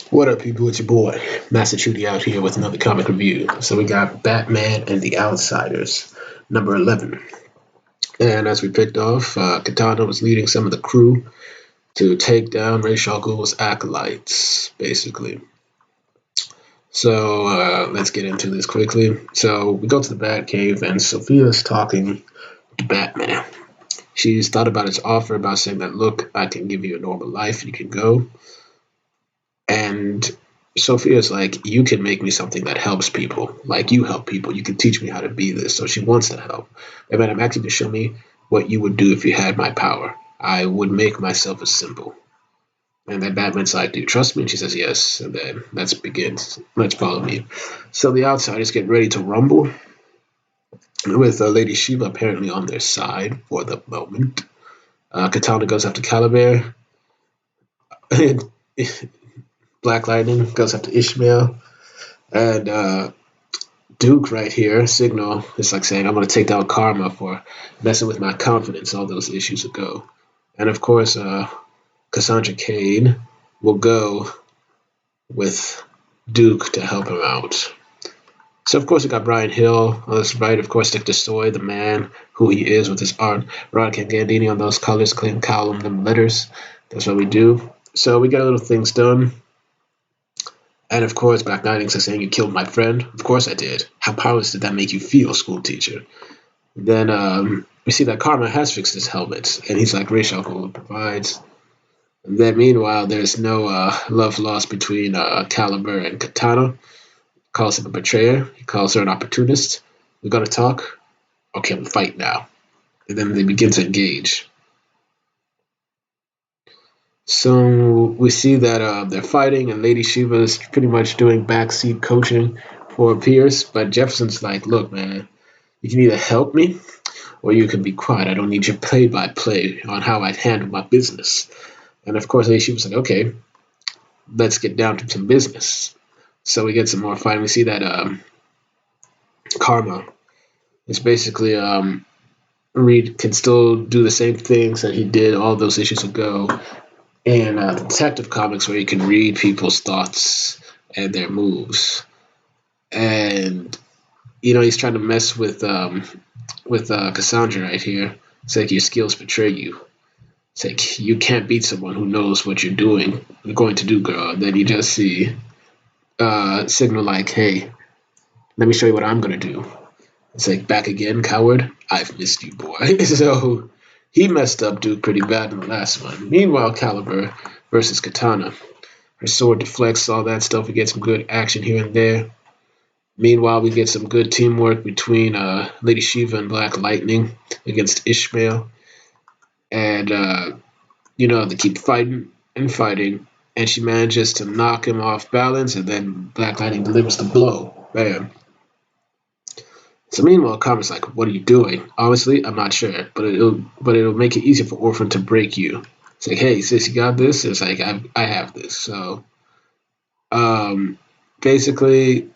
What up, people? It's your boy, Master Chudy, out here with another comic review. So we got Batman and the Outsiders, number 11. And as we picked off, Katana was leading some of the crew to take down Ra's al Ghul's acolytes, basically. So let's get into this quickly. So we go to the Batcave, and Sophia's talking to Batman. She's thought about his offer about saying that, look, I can give you a normal life, you can go. And Sophia's like, you can make me something that helps people. Like you help people. You can teach me how to be this. So she wants to help. And I'm asking you to show me what you would do if you had my power. I would make myself a symbol. And then Batman's like, do you trust me? And she says, yes. And then let's begin. Let's follow me. So the outsiders get ready to rumble with Lady Shiva apparently on their side for the moment. Katana goes after Caliber. And Black Lightning goes after Ishmael. And Duke right here, Signal, is like saying, I'm going to take down Karma for messing with my confidence all those issues ago. And of course, Cassandra Cain will go with Duke to help him out. So, of course, we got Brian Hill on this right. Of course, Dick DeSoy, the man who he is with his art. Ron Gandini on those colors, Clean Callum, them letters. That's what we do. So, we got little things done. And of course, Black Lightning is saying, you killed my friend. Of course I did. How powerless did that make you feel, school teacher? Then we see that Karma has fixed his helmet. And he's like, Ra's al Ghul provides. And then meanwhile, there's no love lost between Caliber and Katana. He calls him a betrayer. He calls her an opportunist. We're going to talk. Okay, we fight now. And then they begin to engage. So we see that they're fighting, and Lady Shiva is pretty much doing backseat coaching for Pierce. But Jefferson's like, look, man, you can either help me or you can be quiet. I don't need your play-by-play on how I handle my business. And of course, Lady Shiva's like, okay, let's get down to some business. So we get some more fighting. We see that Karma is basically Reed can still do the same things that he did all those issues ago in Detective Comics, where you can read people's thoughts and their moves. And he's trying to mess with Cassandra right here. It's like your skills betray you. It's like you can't beat someone who knows what you're going to do, girl. And then you just see Signal like, hey, let me show you what I'm gonna do. It's like, back again, coward. I've missed you, boy. So he messed up Duke pretty bad in the last one. Meanwhile, Caliber versus Katana. Her sword deflects, all that stuff. We get some good action here and there. Meanwhile, we get some good teamwork between Lady Shiva and Black Lightning against Ishmael. And, they keep fighting and fighting. And she manages to knock him off balance. And then Black Lightning delivers the blow. Bam. So meanwhile, Karma's like, what are you doing? Honestly, I'm not sure, but it'll make it easier for Orphan to break you. It's like, hey, sis, you got this? It's like, I have this. So basically,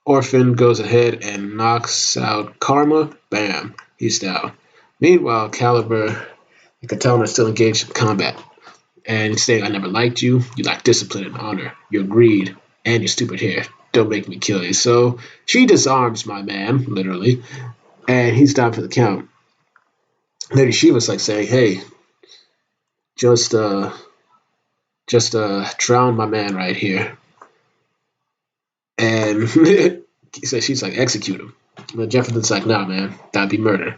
Orphan goes ahead and knocks out Karma. Bam, he's down. Meanwhile, Caliber and Katana are still engaged in combat. And he's saying, I never liked you. You lack discipline and honor. Your greed and your stupid hair. Don't make me kill you. So she disarms my man, literally, and he's down for the count. Lady Shiva's like saying, hey, just drown my man right here. And so she's like, execute him. But Jefferson's like, nah, man, that'd be murder.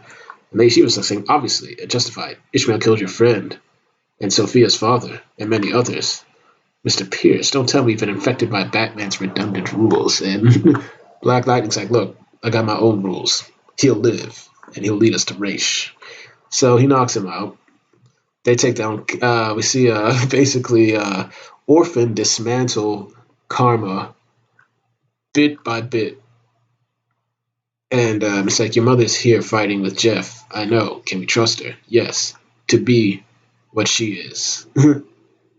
And Lady Shiva's like saying, obviously, justified. Ishmael killed your friend and Sophia's father and many others. Mr. Pierce, don't tell me you've been infected by Batman's redundant rules. And Black Lightning's like, look, I got my own rules. He'll live, and he'll lead us to Ra's. So he knocks him out. They take down, we see basically Orphan dismantle Karma bit by bit. And it's like, your mother's here fighting with Jeff. I know. Can we trust her? Yes. To be what she is.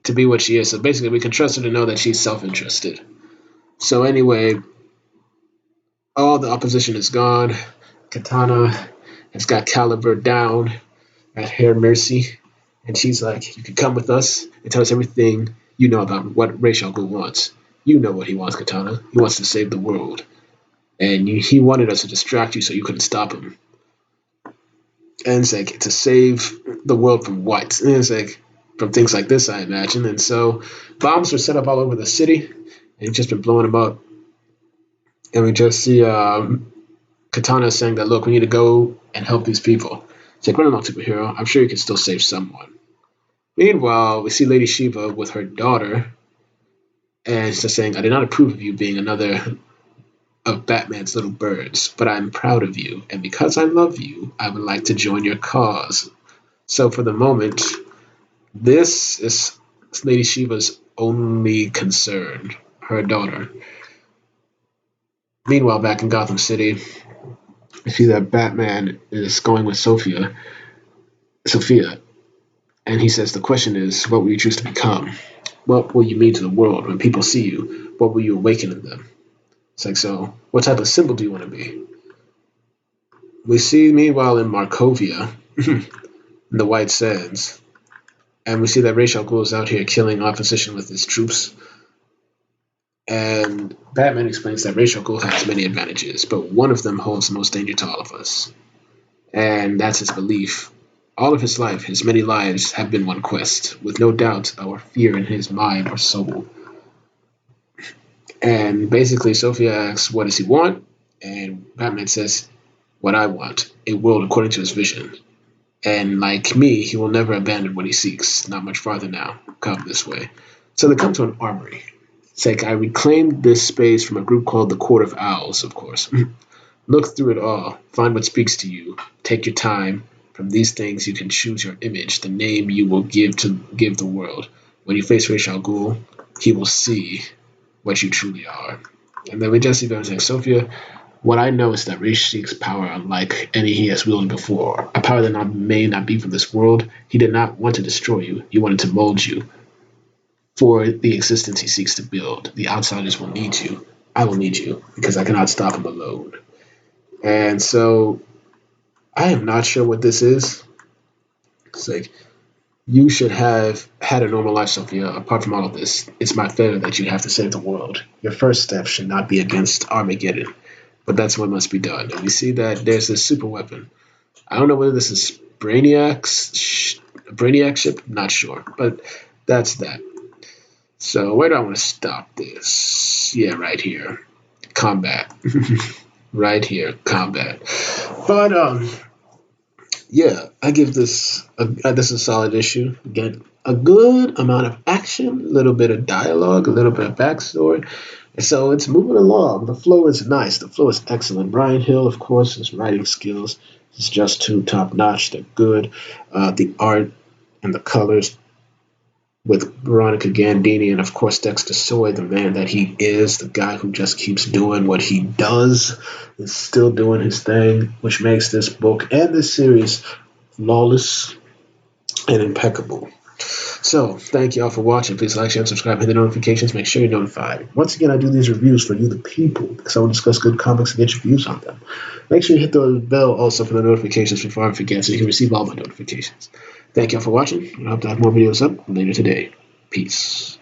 To be what she is. So basically, we can trust her to know that she's self-interested. So anyway, all the opposition is gone. Katana has got Caliber down at her mercy. And she's like, you can come with us and tell us everything You know about what Ra's al Ghul wants. You know what he wants, Katana. He wants to save the world. And he wanted us to distract you so you couldn't stop him. And it's like, to save the world from what? And it's like, from things like this, I imagine. And so bombs were set up all over the city, and he's just been blowing them up. And we just see Katana saying that, look, we need to go and help these people. It's like, we're not a superhero. I'm sure you can still save someone. Meanwhile, we see Lady Shiva with her daughter, and she's saying, I did not approve of you being another of Batman's little birds, but I'm proud of you, and because I love you, I would like to join your cause. So for the moment, this is Lady Shiva's only concern, her daughter. Meanwhile, back in Gotham City, we see that Batman is going with Sophia, and he says the question is, what will you choose to become? What will you mean to the world when people see you? What will you awaken in them? It's like, so what type of symbol do you want to be? We see, meanwhile, in Markovia, in the White Sands, and we see that Ra's al Ghul is out here killing opposition with his troops. And Batman explains that Ra's al Ghul has many advantages, but one of them holds the most danger to all of us. And that's his belief. All of his life, his many lives, have been one quest, with no doubt or fear in his mind or soul. And basically, Sophia asks, what does he want? And Batman says, what I want, a world according to his vision. And like me, he will never abandon what he seeks. Not much farther now. Come this way. So they come to an armory. It's like, I reclaimed this space from a group called the Court of Owls, of course. Look through it all. Find what speaks to you. Take your time. From these things, you can choose your image, the name you will give the world. When you face Ra's al Ghul, he will see what you truly are. And then we just see Batman saying, Sophia, what I know is that Ra's seeks power unlike any he has wielded before. A power that may not be from this world. He did not want to destroy you. He wanted to mold you for the existence he seeks to build. The outsiders will need you. I will need you because I cannot stop him alone. And so I am not sure what this is. It's like, you should have had a normal life, Sophia. Apart from all of this, it's my failure that you have to save the world. Your first step should not be against Armageddon, but that's what must be done. And we see that there's this super weapon. I don't know whether this is Brainiac ship, not sure, but that's that. So where do I want to stop this? Yeah, right here. Combat. Right here, combat. But yeah, I give this a solid issue. Get a good amount of action, a little bit of dialogue, a little bit of backstory. And so it's moving along. The flow is nice. The flow is excellent. Brian Hill, of course, his writing skills is just too top notch. They're good. The art and the colors with Veronica Gandini and of course Dexter Soy, the man that he is, the guy who just keeps doing what he does, is still doing his thing, which makes this book and this series flawless and impeccable. So, thank you all for watching. Please like, share, and subscribe, hit the notifications, make sure you're notified. Once again, I do these reviews for you, the people, because I will discuss good comics and get your views on them. Make sure you hit the bell also for the notifications before I forget so you can receive all my notifications. Thank you all for watching, and I hope to have more videos up later today. Peace.